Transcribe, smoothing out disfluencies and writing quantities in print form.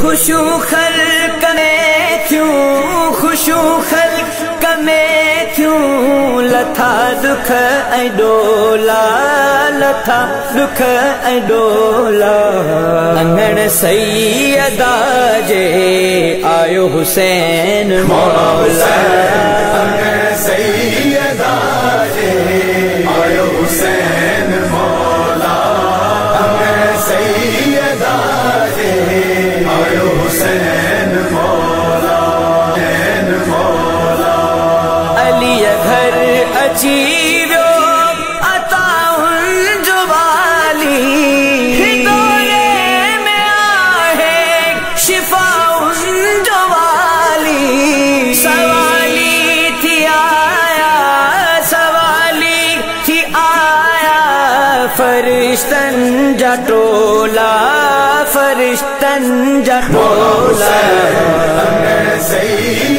खुशू खल्क में क्यों, खुशू खल्क में क्यों लथा दुख ऐं डोला, लथा दुख ऐं डोला। अंगण सैयदा जे आयो हुसैन मौला, अंगण सैयदा जे आयो हुसैन मौला, अंगण सैयदा जे आयो हुसैन मौला, हुसैन मौला। अली घर अची वियो अताउन जो वाली, हिदोरे में आहे शिफाउन जो वाली। सवाली थी आया, सवाली थी आया फरिश्तन जा टोला, फरिश्तन जा टोला। अंगण सैयदा